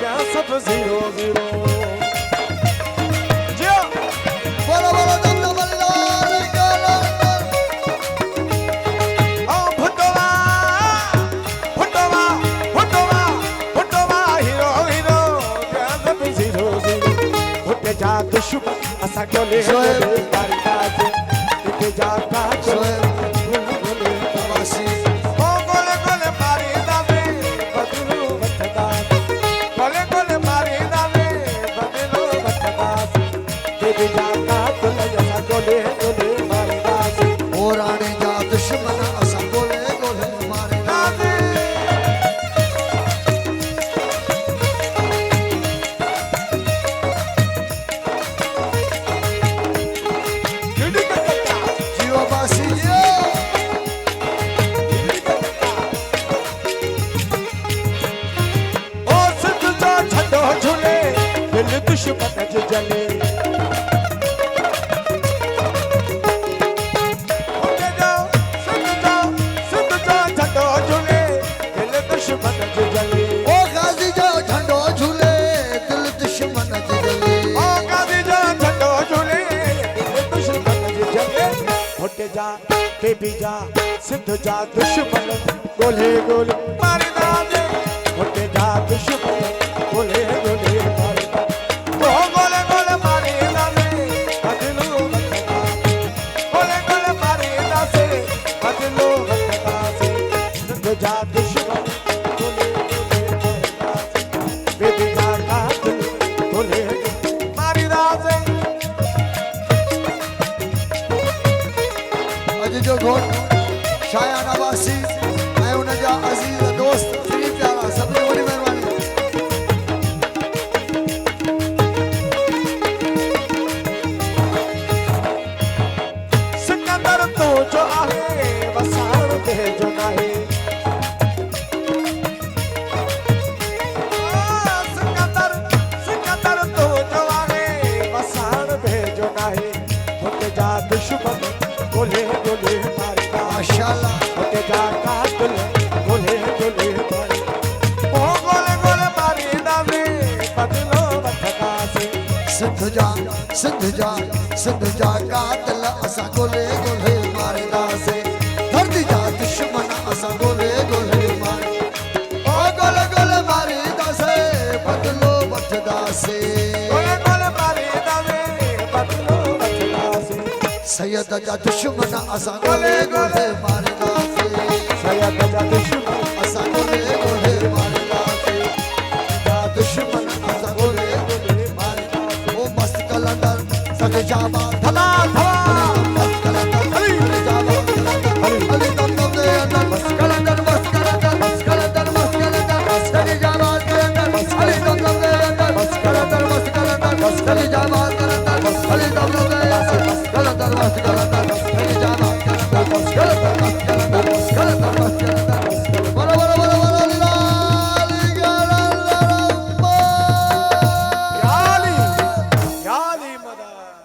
क्या सब zero zero बोलो बोलो दम बलिदान काला फुटवा फुटवा फुटवा फुटवा हीरो हीरो क्या सब जीरो जीरो फुट जा दुश्मन असा गोले गोले मारी बाजे फुट जा का गोले गोले वासी ओ गोले गोले मारी दावे बदलू बटदा गोले गोले मारी दावे बदलू बटदा देवी जा का गोले असा गोले गोले मारी बाजे ओ राणे जा दुश्मन असा गोले गोले मारे दावे गिडी कट्टा जीवा वासी ओ सिद्ध जा छड़ो झूले दिल दुश्मन ज जले ओके जाओ सिद्ध जा छड़ो झूले दिल दुश्मन ज जले ओ गाजी जो झंडो झूले दिल दुश्मन ज जले ओ गादी जा छड़ो झूले दिल दुश्मन ज जले उठ जा बेबी जा सिद्ध जा दुश्मन गोले गोले मारी दादे उठ जा दुश्मन गोले गोले मारी दादे ओ गोले गोले मारी दादे बदलू बटका गोले गोले मारी दादे बदलू बटका से सिद्ध जा दुश्मन गोले गोले मारी दादे बेबी जा कातिल गोले मारी दादे अज जो घोट शायाना वासी ऐं उन जा अज़ीज़ दोस्त फ्री प्यारा सभिनी वॾी महिरबानी सिकंदर तो जो आहे वसाण ते जो नाहे सिकंदर तो जो आहे वसाण ते जो नाहे हुते जा दुश्मन गोले गोले मारदा माशाअल्लाह हुते जा कातिल गोले गोले मारदा ओ गोले गोले मारीदा वे बदलो वठदा से सिंध जा कातिल असां गोले गोले मारींदासीं धरती जा दुश्मन असां गोले गोले मारी ओ गोले गोले मारींदासीं बदलो वठंदासीं गोले गोले मारीदा वे बदलो वठदा से सैयद जा दुश्मन असां गोले गोले मारींदासीं सैयद जा दुश्मन असां गोले गोले मारींदासीं जा दुश्मन असां गोले गोले मारींदासीं ओ मस्त कलंदर सज जाबा धमा धमा मस्त कलंदर सज जाबा अली दम दम दे अंदर मस्त कलंदर सज जाबा कलंदर अली दम दम दे अंदर मस्त कलंदर सज जाबा